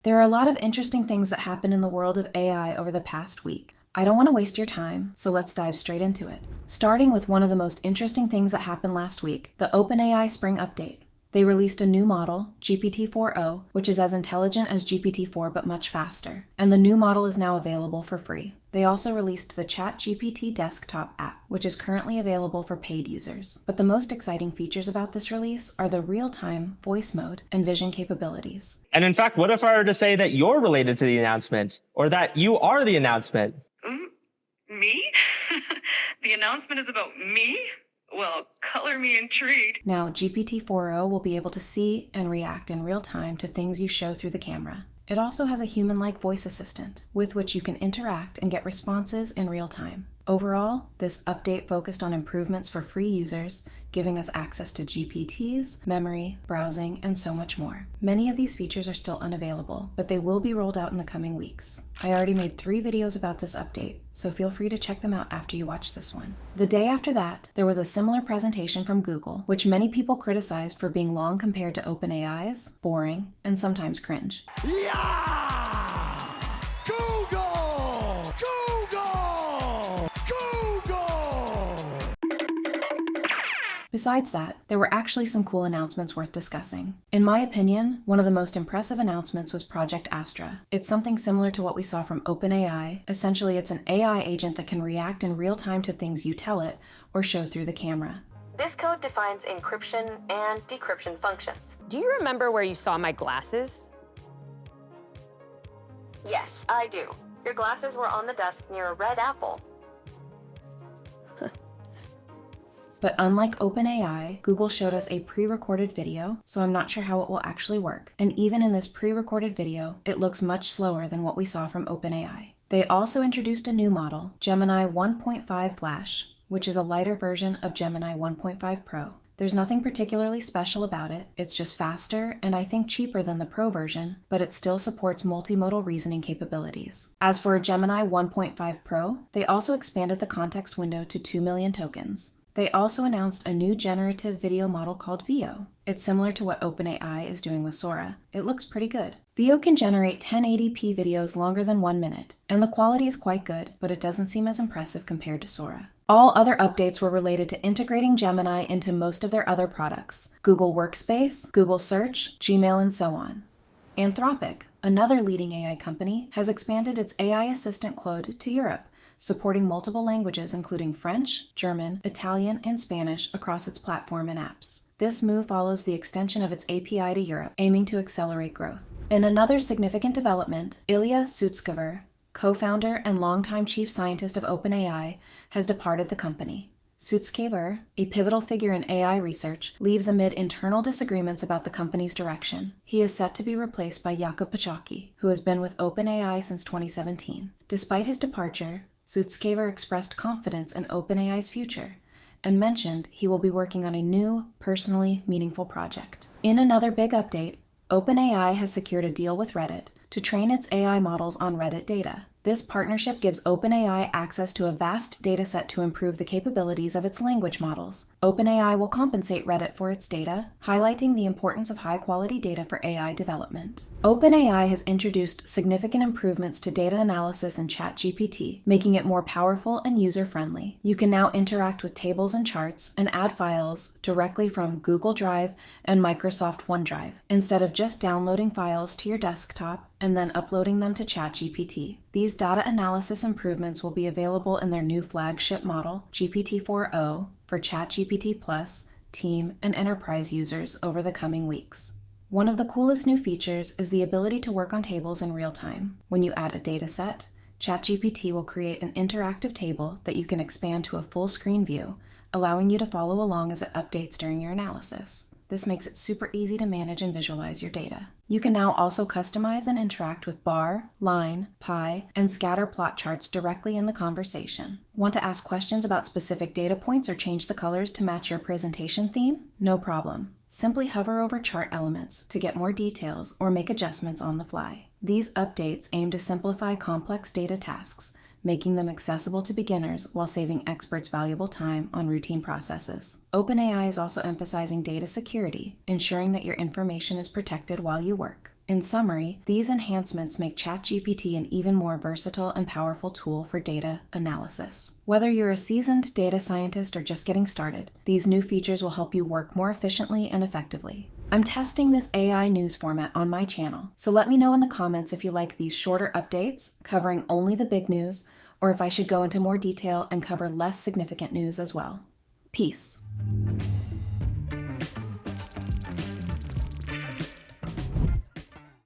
There are a lot of interesting things that happened in the world of AI over the past week. I don't want to waste your time, so let's dive straight into it. Starting with one of the most interesting things that happened last week, the OpenAI Spring update. They released a new model, GPT-4o, which is as intelligent as GPT-4 but much faster, and the new model is now available for free. They also released the ChatGPT desktop app, which is currently available for paid users. But the most exciting features about this release are the real-time voice mode and vision capabilities. And in fact, what if I were to say that you're related to the announcement, or that you are the announcement? Me? The announcement is about me? Well, color me intrigued. Now, GPT-4o will be able to see and react in real time to things you show through the camera. It also has a human-like voice assistant, with which you can interact and get responses in real time. Overall, this update focused on improvements for free users, giving us access to GPTs, memory, browsing, and so much more. Many of these features are still unavailable, but they will be rolled out in the coming weeks. I already made 3 videos about this update, so feel free to check them out after you watch this one. The day after that, there was a similar presentation from Google, which many people criticized for being long compared to OpenAI's, boring, and sometimes cringe. Yeah! Google! Besides that, there were actually some cool announcements worth discussing. In my opinion, one of the most impressive announcements was Project Astra. It's something similar to what we saw from OpenAI. Essentially, it's an AI agent that can react in real time to things you tell it or show through the camera. This code defines encryption and decryption functions. Do you remember where you saw my glasses? Yes, I do. Your glasses were on the desk near a red apple. But unlike OpenAI, Google showed us a pre-recorded video, so I'm not sure how it will actually work. And even in this pre-recorded video, it looks much slower than what we saw from OpenAI. They also introduced a new model, Gemini 1.5 Flash, which is a lighter version of Gemini 1.5 Pro. There's nothing particularly special about it. It's just faster and I think cheaper than the Pro version, but it still supports multimodal reasoning capabilities. As for Gemini 1.5 Pro, they also expanded the context window to 2 million tokens. They also announced a new generative video model called Veo. It's similar to what OpenAI is doing with Sora. It looks pretty good. Veo can generate 1080p videos longer than 1 minute, and the quality is quite good, but it doesn't seem as impressive compared to Sora. All other updates were related to integrating Gemini into most of their other products: Google Workspace, Google Search, Gmail, and so on. Anthropic, another leading AI company, has expanded its AI assistant Claude to Europe, supporting multiple languages including French, German, Italian, and Spanish across its platform and apps. This move follows the extension of its API to Europe, aiming to accelerate growth. In another significant development, Ilya Sutskever, co-founder and longtime chief scientist of OpenAI, has departed the company. Sutskever, a pivotal figure in AI research, leaves amid internal disagreements about the company's direction. He is set to be replaced by Jakub Pachocki, who has been with OpenAI since 2017. Despite his departure, Sutskever expressed confidence in OpenAI's future and mentioned he will be working on a new, personally meaningful project. In another big update, OpenAI has secured a deal with Reddit to train its AI models on Reddit data. This partnership gives OpenAI access to a vast dataset to improve the capabilities of its language models. OpenAI will compensate Reddit for its data, highlighting the importance of high-quality data for AI development. OpenAI has introduced significant improvements to data analysis in ChatGPT, making it more powerful and user-friendly. You can now interact with tables and charts and add files directly from Google Drive and Microsoft OneDrive, instead of just downloading files to your desktop and then uploading them to ChatGPT. These data analysis improvements will be available in their new flagship model, GPT-4o, for ChatGPT+, Team, and Enterprise users over the coming weeks. One of the coolest new features is the ability to work on tables in real time. When you add a dataset, ChatGPT will create an interactive table that you can expand to a full-screen view, allowing you to follow along as it updates during your analysis. This makes it super easy to manage and visualize your data. You can now also customize and interact with bar, line, pie, and scatter plot charts directly in the conversation. Want to ask questions about specific data points or change the colors to match your presentation theme? No problem. Simply hover over chart elements to get more details or make adjustments on the fly. These updates aim to simplify complex data tasks, making them accessible to beginners while saving experts valuable time on routine processes. OpenAI is also emphasizing data security, ensuring that your information is protected while you work. In summary, these enhancements make ChatGPT an even more versatile and powerful tool for data analysis. Whether you're a seasoned data scientist or just getting started, these new features will help you work more efficiently and effectively. I'm testing this AI news format on my channel, so let me know in the comments if you like these shorter updates covering only the big news, or if I should go into more detail and cover less significant news as well. Peace.